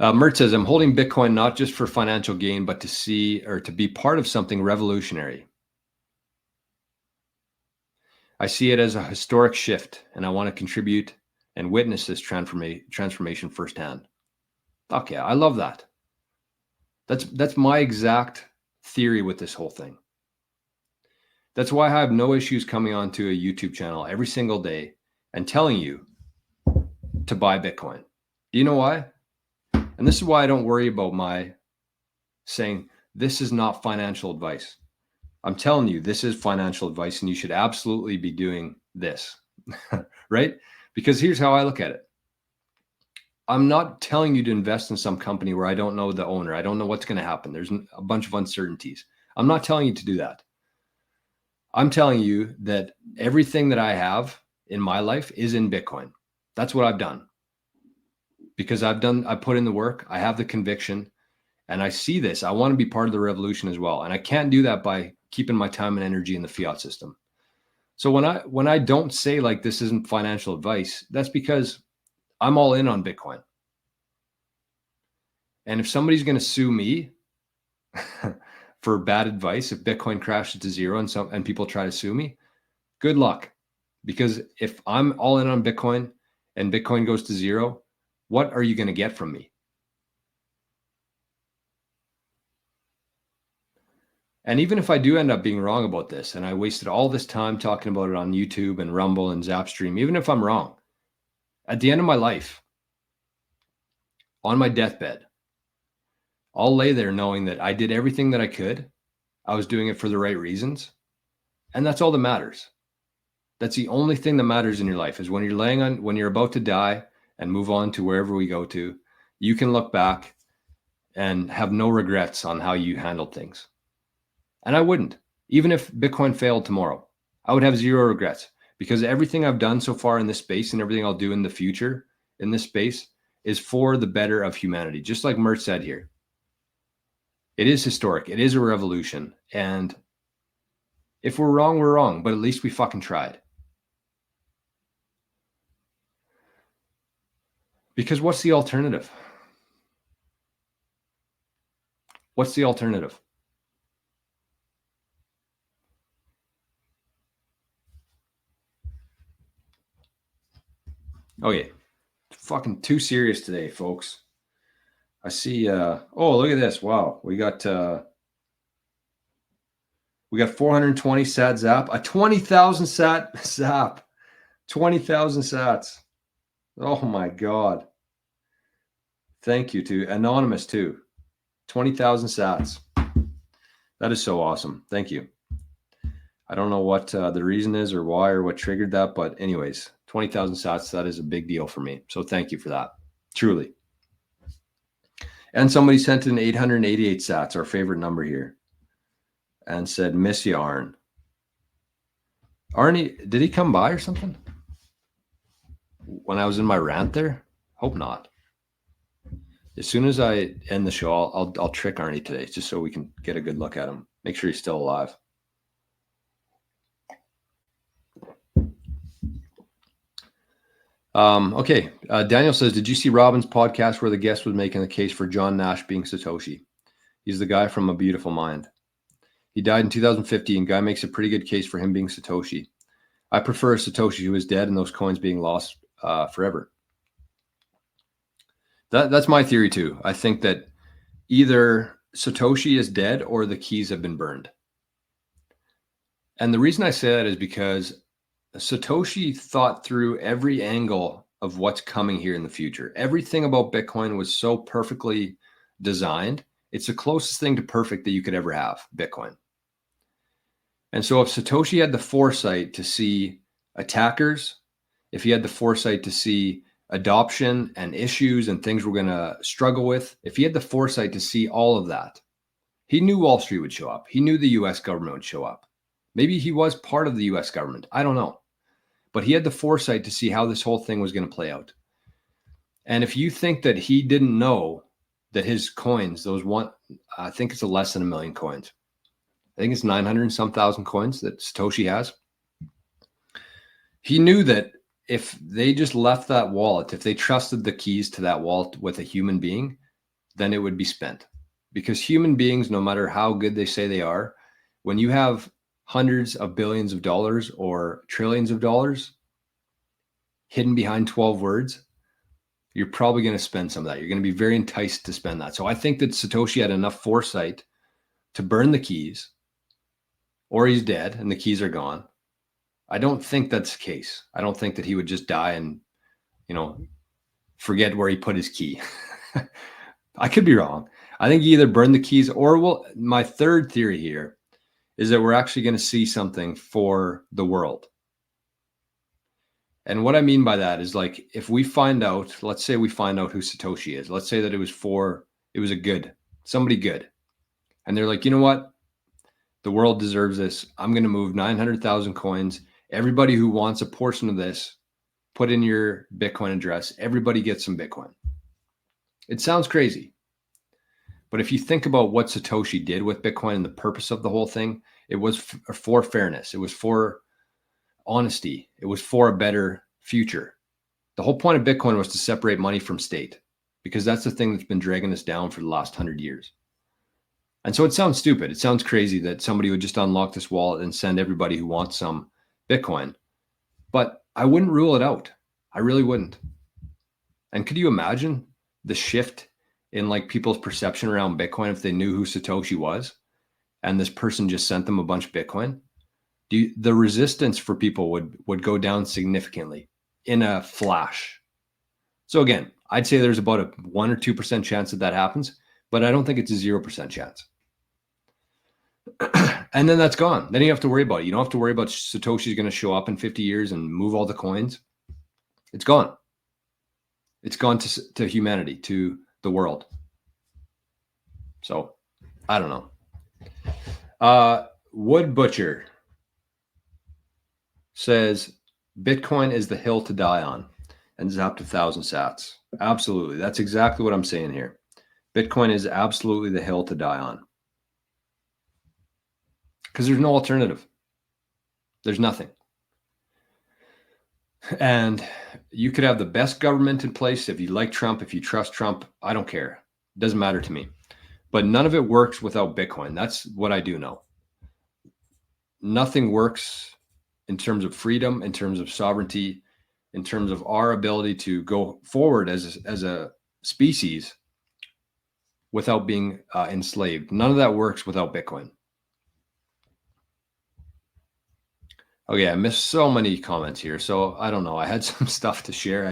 Mert says, I'm holding Bitcoin not just for financial gain, but to see or to be part of something revolutionary. I see it as a historic shift, and I want to contribute and witness this transformation firsthand. Okay, I love that. That's my exact theory with this whole thing. That's why I have no issues coming onto a YouTube channel every single day and telling you to buy Bitcoin. Do you know why? And this is why I don't worry about my saying this is not financial advice. I'm telling you, this is financial advice, and you should absolutely be doing this, right? Because here's how I look at it. I'm not telling you to invest in some company where I don't know the owner. I don't know what's going to happen. There's a bunch of uncertainties. I'm not telling you to do that. I'm telling you that everything that I have in my life is in Bitcoin. That's what I've done. Because I put in the work, I have the conviction, and I see this. I want to be part of the revolution as well. And I can't do that by keeping my time and energy in the fiat system. So when I don't say like this isn't financial advice, that's because I'm all in on Bitcoin. And if somebody's going to sue me for bad advice, if Bitcoin crashes to zero and people try to sue me, good luck. Because if I'm all in on Bitcoin and Bitcoin goes to zero, what are you going to get from me? And even if I do end up being wrong about this, and I wasted all this time talking about it on YouTube and Rumble and Zapstream, even if I'm wrong, at the end of my life, on my deathbed, I'll lay there knowing that I did everything that I could. I was doing it for the right reasons. And that's all that matters. That's the only thing that matters in your life, is when you're about to die and move on to wherever we go to, you can look back and have no regrets on how you handled things. And I wouldn't. Even if Bitcoin failed tomorrow, I would have zero regrets, because everything I've done so far in this space and everything I'll do in the future in this space is for the better of humanity. Just like Mert said here, it is historic. It is a revolution. And if we're wrong, we're wrong, but at least we fucking tried. Because what's the alternative? What's the alternative? Okay, fucking too serious today, folks. I see, oh, look at this. Wow, we got 420 sat zap, a 20,000 sat zap, 20,000 sats. Oh my God. Thank you to Anonymous too. 20,000 sats. That is so awesome. Thank you. I don't know what the reason is or why or what triggered that, but anyways, 20,000 sats, that is a big deal for me. So thank you for that. Truly. And somebody sent in 888 sats, our favorite number here, and said, miss you, Arnie. Arnie, did he come by or something when I was in my rant there? Hope not. As soon as I end the show, I'll trick Arnie today, just so we can get a good look at him. Make sure he's still alive. Okay. Daniel says, did you see Robin's podcast where the guest was making the case for John Nash being Satoshi? He's the guy from A Beautiful Mind. He died in 2015. Guy makes a pretty good case for him being Satoshi. I prefer Satoshi who is dead and those coins being lost forever. That's my theory too. I think that either Satoshi is dead or the keys have been burned. And the reason I say that is because Satoshi thought through every angle of what's coming here in the future. Everything about Bitcoin was so perfectly designed. It's the closest thing to perfect that you could ever have, Bitcoin. And so if Satoshi had the foresight to see attackers, if he had the foresight to see adoption and issues and things we're going to struggle with, if he had the foresight to see all of that, he knew Wall Street would show up. He knew the US government would show up. Maybe he was part of the US government. I don't know. But he had the foresight to see how this whole thing was going to play out. And if you think that he didn't know that his coins, I think it's less than 1 million coins. I think it's 900 and some thousand coins that Satoshi has. He knew that if they just left that wallet, if they trusted the keys to that wallet with a human being, then it would be spent. Because human beings, no matter how good they say they are, when you have hundreds of billions of dollars or trillions of dollars hidden behind 12 words, you're probably going to spend some of that. You're going to be very enticed to spend that. So I think that Satoshi had enough foresight to burn the keys, or he's dead and the keys are gone. I don't think that's the case. I don't think that he would just die and, forget where he put his key. I could be wrong. I think he either burned the keys or, well, my third theory here is that we're actually going to see something for the world. And what I mean by that is, like, if we find out, let's say we find out who Satoshi is, let's say that it was somebody good. And they're like, you know what? The world deserves this. I'm going to move 900,000 coins. Everybody who wants a portion of this, put in your Bitcoin address. Everybody gets some Bitcoin. It sounds crazy. But if you think about what Satoshi did with Bitcoin and the purpose of the whole thing, it was for fairness. It was for honesty. It was for a better future. The whole point of Bitcoin was to separate money from state, because that's the thing that's been dragging us down for the last 100 years. And so it sounds stupid. It sounds crazy that somebody would just unlock this wallet and send everybody who wants some Bitcoin. But I wouldn't rule it out. I really wouldn't. And could you imagine the shift in, like, people's perception around Bitcoin if they knew who Satoshi was and this person just sent them a bunch of Bitcoin? The resistance for people would go down significantly in a flash. So again, I'd say there's about a 1 or 2% chance that happens, but I don't think it's a 0% chance. And then that's gone. Then you have to worry about it. You don't have to worry about Satoshi's going to show up in 50 years and move all the coins. It's gone. It's gone to humanity, to the world. So I don't know. Wood Butcher says Bitcoin is the hill to die on, and zapped 1,000 sats. Absolutely. That's exactly what I'm saying here. Bitcoin is absolutely the hill to die on. Because there's no alternative. There's nothing. And you could have the best government in place. If you like Trump, if you trust Trump, I don't care. It doesn't matter to me. But none of it works without Bitcoin. That's what I do know. Nothing works in terms of freedom, in terms of sovereignty, in terms of our ability to go forward as a species without being enslaved. None of that works without Bitcoin. Okay, I missed so many comments here. So I don't know. I had some stuff to share.